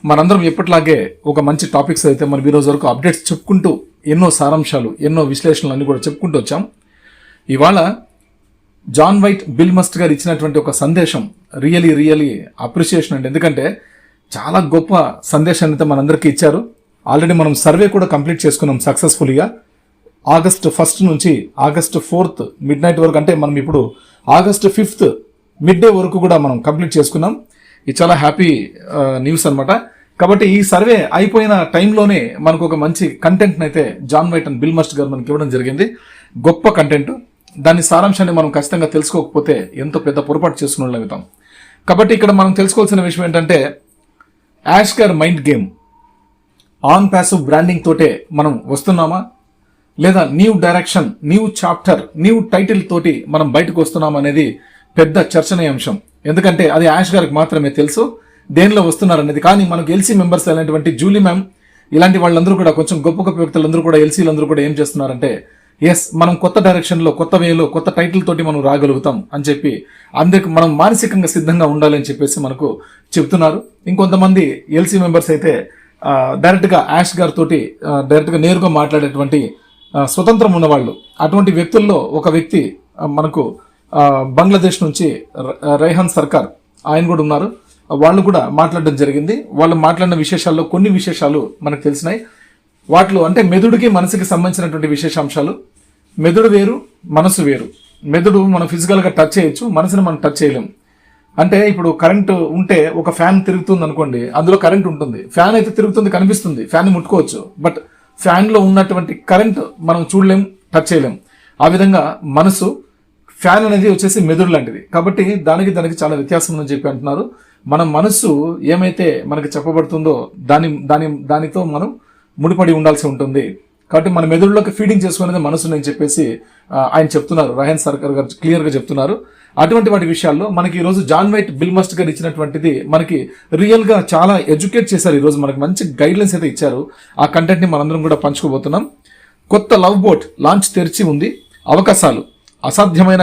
మనందరం ఎప్పటిలాగే ఒక మంచి టాపిక్స్ అయితే మనం ఈరోజు వరకు అప్డేట్స్ చెప్పుకుంటూ ఎన్నో సారాంశాలు ఎన్నో విశ్లేషణలు అన్ని కూడా చెప్పుకుంటూ వచ్చాం. ఇవాళ జాన్ వైట్ బిల్ మస్ట్ గారు ఇచ్చినటువంటి ఒక సందేశం రియలీ అప్రిషియేషన్ అండి. ఎందుకంటే చాలా గొప్ప సందేశాన్ని అయితే మనందరికీ ఇచ్చారు. ఆల్రెడీ మనం సర్వే కూడా కంప్లీట్ చేసుకున్నాం సక్సెస్ఫుల్గా. ఆగస్ట్ 1 నుంచి ఆగస్ట్ 4 మిడ్ నైట్ వరకు, అంటే మనం ఇప్పుడు ఆగస్ట్ 5 మిడ్ డే వరకు కూడా మనం కంప్లీట్ చేసుకున్నాం. ఇది చాలా హ్యాపీ న్యూస్ అనమాట. కాబట్టి ఈ సర్వే అయిపోయిన టైంలోనే మనకు ఒక మంచి కంటెంట్ని అయితే జాన్ వైట్ అండ్ బిల్ మస్ట్ గారు మనకి ఇవ్వడం జరిగింది. గొప్ప కంటెంట్. దాని సారాంశాన్ని మనం ఖచ్చితంగా తెలుసుకోకపోతే ఎంతో పెద్ద పొరపాటు చేసుకుని అవుతాం. కాబట్టి ఇక్కడ మనం తెలుసుకోవాల్సిన విషయం ఏంటంటే, యాష్ గారి mind game on passive branding తోటే మనం వస్తున్నామా, లేదా new direction, new chapter, new title తోటి మనం బయటకు వస్తున్నామా అనేది పెద్ద చర్చనీయాంశం. ఎందుకంటే అది యాష్ గారికి మాత్రమే తెలుసు దేనిలో వస్తున్నారనేది. కానీ మనకు ఎల్సీ మెంబర్స్ అయినటువంటి జూలీ మ్యామ్ ఇలాంటి వాళ్ళందరూ కూడా, కొంచెం గొప్ప గొప్ప వ్యక్తులందరూ కూడా, ఎల్సీలందరూ కూడా ఏం చేస్తున్నారంటే, ఎస్ మనం కొత్త డైరెక్షన్లో, కొత్త వేలో, కొత్త టైటిల్ తోటి మనం రాగలుగుతాం అని చెప్పి అందరికి మనం మానసికంగా సిద్ధంగా ఉండాలి అని చెప్పేసి మనకు చెప్తున్నారు. ఇంకొంతమంది ఎల్సీ మెంబర్స్ అయితే డైరెక్ట్గా యాష్ గారితో డైరెక్ట్గా నేరుగా మాట్లాడేటువంటి స్వతంత్రం ఉన్నవాళ్ళు. అటువంటి వ్యక్తుల్లో ఒక వ్యక్తి మనకు బంగ్లాదేశ్ నుంచి రైహాన్ సర్కార్ ఆయన కూడా ఉన్నారు. వాళ్ళు కూడా మాట్లాడడం జరిగింది. వాళ్ళు మాట్లాడిన విశేషాల్లో కొన్ని విశేషాలు మనకు తెలిసినాయి. వాటిలో అంటే మెదడుకి మనసుకి సంబంధించినటువంటి విశేషాంశాలు. మెదడు వేరు, మనసు వేరు. మెదడు మనం ఫిజికల్గా టచ్ చేయొచ్చు, మనసుని మనం టచ్ చేయలేం. అంటే ఇప్పుడు కరెంటు ఉంటే ఒక ఫ్యాన్ తిరుగుతుంది అనుకోండి, అందులో కరెంట్ ఉంటుంది. ఫ్యాన్ అయితే తిరుగుతుంది, కనిపిస్తుంది, ఫ్యాన్ ముట్టుకోవచ్చు. బట్ ఫ్యాన్లో ఉన్నటువంటి కరెంట్ మనం చూడలేం, టచ్ చేయలేం. ఆ విధంగా మనసు, ఫ్యాన్ అనేది వచ్చేసి మెదడు లాంటిది. కాబట్టి దానికి చాలా వ్యత్యాసం అని చెప్పి అంటున్నారు. మన మనస్సు ఏమైతే మనకి చెప్పబడుతుందో దానితో మనం ముడిపడి ఉండాల్సి ఉంటుంది. కాబట్టి మన మెదడులోకి ఫీడింగ్ చేసుకునేది మనసు అని చెప్పేసి ఆయన చెప్తున్నారు. రైహాన్ సర్కార్ గారు క్లియర్గా చెప్తున్నారు. అటువంటి వాటి విషయాల్లో మనకి ఈరోజు జాన్ వైట్ బిల్ మస్ట్ గారు ఇచ్చినటువంటిది మనకి రియల్గా చాలా ఎడ్యుకేట్ చేశారు. ఈరోజు మనకి మంచి గైడ్లైన్స్ అయితే ఇచ్చారు. ఆ కంటెంట్ని మనందరం కూడా పంచుకోబోతున్నాం. కొత్త లవ్ బోట్ లాంచ్ తెరిచి ఉంది. అవకాశాలు. అసాధ్యమైన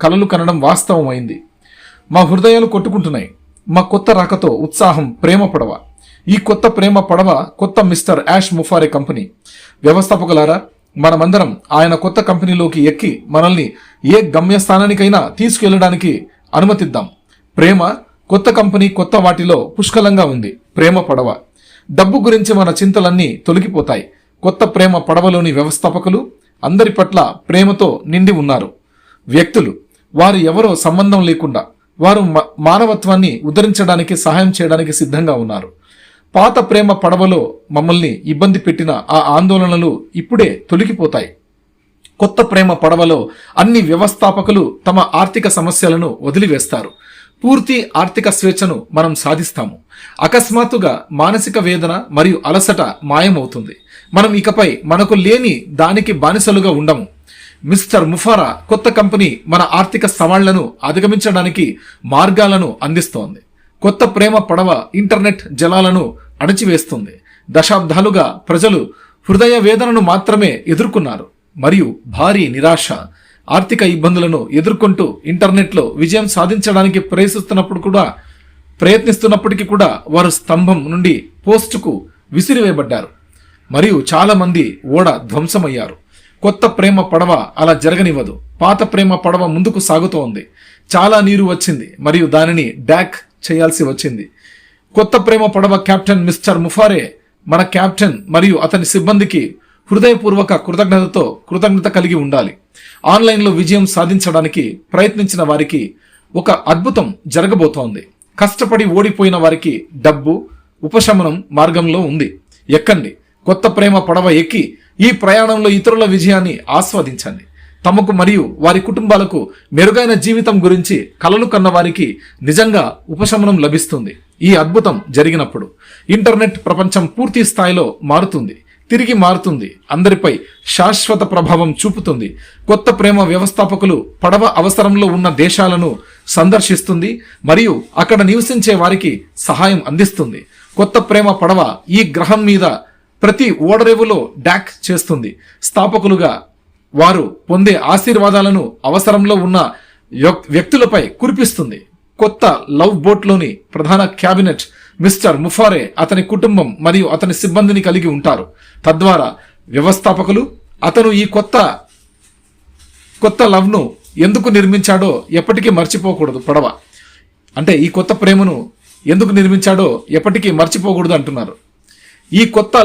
కలలు కనడం వాస్తవం అయింది. మా హృదయాలు కొట్టుకుంటున్నాయి. మా కొత్త రాకతో ఉత్సాహం. ప్రేమ పడవ. ఈ కొత్త ప్రేమ పడవ కొత్త మిస్టర్ యాష్ ముఫారే కంపెనీ. వ్యవస్థాపకులారా, మనమందరం ఆయన కొత్త కంపెనీలోకి ఎక్కి మనల్ని ఏ గమ్యస్థానానికైనా తీసుకెళ్లడానికి అనుమతిద్దాం. ప్రేమ, కొత్త కంపెనీ, కొత్త వాటిలో పుష్కలంగా ఉంది. ప్రేమ పడవ. డబ్బు గురించి మన చింతలన్నీ తొలగిపోతాయి. కొత్త ప్రేమ పడవలోని వ్యవస్థాపకులు అందరి పట్ల ప్రేమతో నిండి ఉన్నారు. వ్యక్తులు, వారు ఎవరో సంబంధం లేకుండా వారు మానవత్వాన్ని ఉద్ధరించడానికి, సహాయం చేయడానికి సిద్ధంగా ఉన్నారు. పాత ప్రేమ పడవలో మమ్మల్ని ఇబ్బంది పెట్టిన ఆ ఆందోళనలు ఇప్పుడే తొలగిపోతాయి. కొత్త ప్రేమ పడవలో అన్ని వ్యవస్థాపకులు తమ ఆర్థిక సమస్యలను వదిలివేస్తారు. పూర్తి ఆర్థిక స్వేచ్ఛను మనం సాధిస్తాము. అకస్మాత్తుగా మానసిక వేదన మరియు అలసట మాయమవుతుంది. మనం ఇకపై మనకు లేని దానికి బానిసలుగా ఉండము. మిస్టర్ ముఫారా కొత్త కంపెనీ మన ఆర్థిక సవాళ్లను అధిగమించడానికి మార్గాలను అందిస్తోంది. కొత్త ప్రేమ పడవ ఇంటర్నెట్ జలాలను అణచివేస్తుంది. దశాబ్దాలుగా ప్రజలు హృదయ వేదనను మాత్రమే ఎదుర్కొన్నారు మరియు భారీ నిరాశ, ఆర్థిక ఇబ్బందులను ఎదుర్కొంటూ ఇంటర్నెట్లో విజయం సాధించడానికి ప్రయత్నిస్తున్నప్పటికీ కూడా వారు స్తంభం నుండి పోస్టుకు విసిరివేయబడ్డారు మరియు చాలా మంది ఓడ ధ్వంసమయ్యారు. కొత్త ప్రేమ పడవ అలా జరగనివ్వదు. పాత ప్రేమ పడవ ముందుకు సాగుతోంది. చాలా నీరు వచ్చింది మరియు దానిని డాక్ చేయాల్సి వచ్చింది. కొత్త ప్రేమ పడవ కెప్టెన్ మిస్టర్ ముఫారే మన కెప్టెన్ మరియు అతని సిబ్బందికి హృదయపూర్వక కృతజ్ఞత కలిగి ఉండాలి. ఆన్లైన్లో విజయం సాధించడానికి ప్రయత్నించిన వారికి ఒక అద్భుతం జరగబోతోంది. కష్టపడి ఓడిపోయిన వారికి డబ్బు ఉపశమనం మార్గంలో ఉంది. ఎక్కండి. కొత్త ప్రేమ పడవ ఎక్కి ఈ ప్రయాణంలో ఇతరుల విజయాన్ని ఆస్వాదించండి. తమకు మరియు వారి కుటుంబాలకు మెరుగైన జీవితం గురించి కలలు కన్న వారికి నిజంగా ఉపశమనం లభిస్తుంది. ఈ అద్భుతం జరిగినప్పుడు ఇంటర్నెట్ ప్రపంచం పూర్తి స్థాయిలో మారుతుంది, తిరిగి మారుతుంది, అందరిపై శాశ్వత ప్రభావం చూపుతుంది. కొత్త ప్రేమ వ్యవస్థాపకులు పడవ అవసరంలో ఉన్న దేశాలను సందర్శిస్తుంది మరియు అక్కడ నివసించే వారికి సహాయం అందిస్తుంది. కొత్త ప్రేమ పడవ ఈ గ్రహం మీద ప్రతి ఓడరేవులో డాక్ చేస్తుంది. స్థాపకులుగా వారు పొందే ఆశీర్వాదాలను అవసరంలో ఉన్న వ్యక్తులపై కురిపిస్తుంది. కొత్త లవ్ బోట్లోని ప్రధాన క్యాబినెట్ మిస్టర్ ముఫారే అతని కుటుంబం మరియు అతని సిబ్బందిని కలిగి ఉంటారు. తద్వారా వ్యవస్థాపకులు అతను ఈ కొత్త లవ్ను ఎందుకు నిర్మించాడో ఎప్పటికీ మర్చిపోకూడదు. పడవ అంటే ఈ కొత్త ప్రేమను ఎందుకు నిర్మించాడో ఎప్పటికీ మర్చిపోకూడదు అంటున్నారు. ఈ కొత్త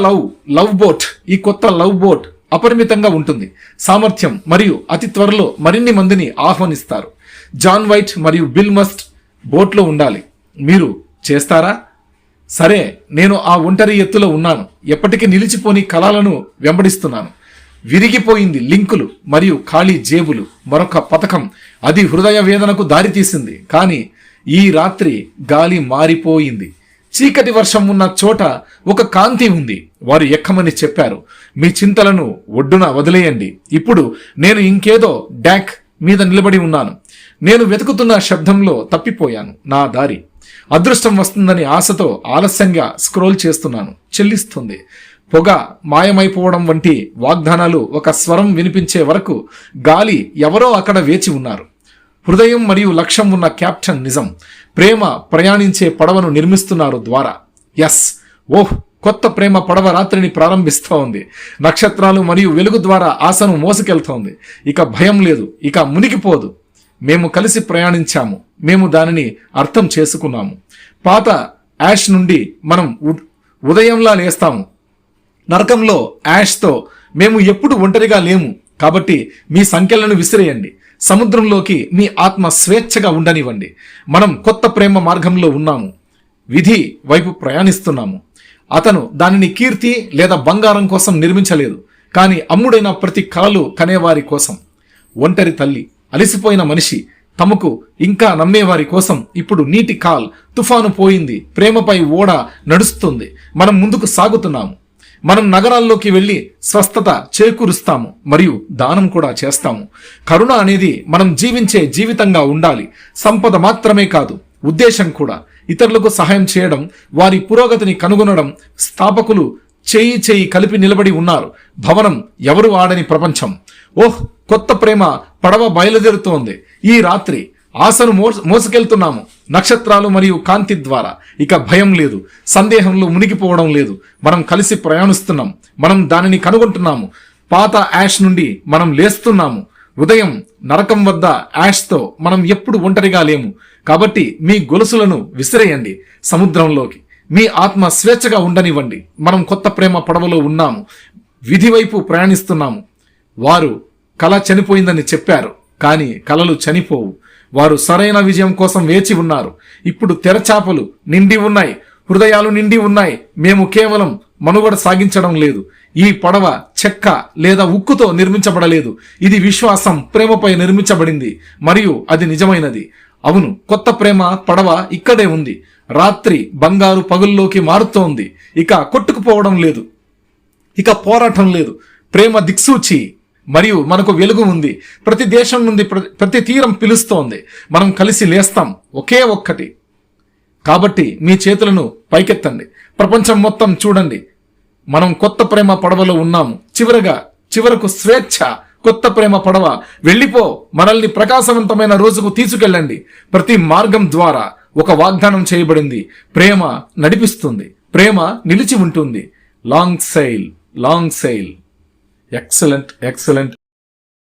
లవ్ బోట్ అపరిమితంగా ఉంటుంది, సామర్థ్యం మరియు అతి త్వరలో మరిన్ని మందిని ఆహ్వానిస్తారు. జాన్ వైట్ మరియు బిల్ మస్ట్ బోట్లో ఉండాలి. మీరు చేస్తారా? సరే, నేను ఆ ఒంటరి ఎత్తులో ఉన్నాను. ఎప్పటికీ నిలిచిపోని కళలను వెంబడిస్తున్నాను. విరిగిపోయింది లింకులు మరియు ఖాళీ జేబులు మరొక పథకం. అది హృదయ వేదనకు దారితీసింది. కానీ ఈ రాత్రి గాలి మారిపోయింది. చీకటి వర్షం ఉన్న చోట ఒక కాంతి ఉంది. వారు ఎక్కమని చెప్పారు. మీ చింతలను ఒడ్డున వదిలేయండి. ఇప్పుడు నేను ఇంకేదో డాక్ మీద నిలబడి ఉన్నాను. నేను వెతుకుతున్న శబ్దంలో తప్పిపోయాను. నా దారి అదృష్టం వస్తుందని ఆశతో ఆలస్యంగా స్క్రోల్ చేస్తున్నాను. చెల్లిస్తుంది. పొగ మాయమైపోవడం వంటి వాగ్దానాలు ఒక స్వరం వినిపించే వరకు గాలి ఎవరో అక్కడ వేచి ఉన్నారు. హృదయం మరియు లక్ష్యం ఉన్న కెప్టెన్ నిజం. ప్రేమ ప్రయాణించే పడవను నిర్మిస్తున్నారు ద్వారా. కొత్త ప్రేమ పడవ రాత్రిని ప్రారంభిస్తోంది. నక్షత్రాలు మరియు వెలుగు ద్వారా ఆశను మోసుకెళ్తోంది. ఇక భయం లేదు, ఇక మునిగిపోదు. మేము కలిసి ప్రయాణించాము. మేము దానిని అర్థం చేసుకున్నాము. పాత యాష్ నుండి మనం ఉదయంలా లేస్తాము. నరకంలో యాష్తో మేము ఎప్పుడు ఒంటరిగా లేము. కాబట్టి మీ సంఖ్యలను విసిరేయండి. సముద్రంలోకి మీ ఆత్మ స్వేచ్ఛగా ఉండనివ్వండి. మనం కొత్త ప్రేమ మార్గంలో ఉన్నాము. విధి వైపు ప్రయాణిస్తున్నాము. అతను దానిని కీర్తి లేదా బంగారం కోసం నిర్మించలేదు, కానీ అమ్ముడైన ప్రతి కలలు కనేవారి కోసం. ఒంటరి తల్లి, అలసిపోయిన మనిషి, తమకు ఇంకా నమ్మేవారి కోసం. ఇప్పుడు నీటి కాల్, తుఫాను పోయింది. ప్రేమపై ఓడ నడుస్తుంది. మనం ముందుకు సాగుతున్నాము. మనం నగరాల్లోకి వెళ్ళి స్వస్థత చేకూరుస్తాము మరియు దానం కూడా చేస్తాము. కరుణ అనేది మనం జీవించే జీవితంగా ఉండాలి. సంపద మాత్రమే కాదు, ఉద్దేశం కూడా. ఇతరులకు సహాయం చేయడం, వారి పురోగతిని కనుగొనడం. స్థాపకులు చేయి కలిపి నిలబడి ఉన్నారు. భవనం ఎవరు ఆడని ప్రపంచం. కొత్త ప్రేమ పడవ బయలుదేరుతోంది. ఈ రాత్రి ఆశను మోసుకెళ్తున్నాము. నక్షత్రాలు మరియు కాంతి ద్వారా. ఇక భయం లేదు, సందేహంలో మునిగిపోవడం లేదు. మనం కలిసి ప్రయాణిస్తున్నాం. మనం దానిని కనుగొంటున్నాము. పాత యాష్ నుండి మనం లేస్తున్నాము. ఉదయం నరకం వద్ద యాష్తో మనం ఎప్పుడు ఒంటరిగా లేము. కాబట్టి మీ గొలుసులను విసిరేయండి సముద్రంలోకి. మీ ఆత్మ స్వేచ్ఛగా ఉండనివ్వండి. మనం కొత్త ప్రేమ పడవలో ఉన్నాము. విధి వైపు ప్రయాణిస్తున్నాము. వారు కళ చనిపోయిందని చెప్పారు, కానీ కలలు చనిపోవు. వారు సరైన విజయం కోసం వేచి ఉన్నారు. ఇప్పుడు తెరచాపలు నిండి ఉన్నాయి, హృదయాలు నిండి ఉన్నాయి. మేము కేవలం మనుగడ సాగించడం లేదు. ఈ పడవ చెక్క లేదా ఉక్కుతో నిర్మించబడలేదు. ఇది విశ్వాసం, ప్రేమపై నిర్మించబడింది మరియు అది నిజమైనది. అవును, కొత్త ప్రేమ పడవ ఇక్కడే ఉంది. రాత్రి బంగారు పగుల్లోకి మారుతోంది. ఇక కొట్టుకుపోవడం లేదు, ఇక పోరాటం లేదు. ప్రేమ దిక్సూచి మరియు మనకు వెలుగు ఉంది. ప్రతి దేశం నుండి ప్రతి తీరం పిలుస్తోంది. మనం కలిసి లేస్తాం. ఒకే ఒక్కటి. కాబట్టి మీ చేతులను పైకెత్తండి. ప్రపంచం మొత్తం చూడండి. మనం కొత్త ప్రేమ పడవలో ఉన్నాము. చివరకు స్వేచ్ఛ. కొత్త ప్రేమ పడవ వెళ్ళిపో. మనల్ని ప్రకాశవంతమైన రోజుకు తీసుకెళ్ళండి. ప్రతి మార్గం ద్వారా ఒక వాగ్దానం చేయబడింది. ప్రేమ నడిపిస్తుంది. ప్రేమ నిలిచి ఉంటుంది. Long SAIL. ఎక్సలెంట్.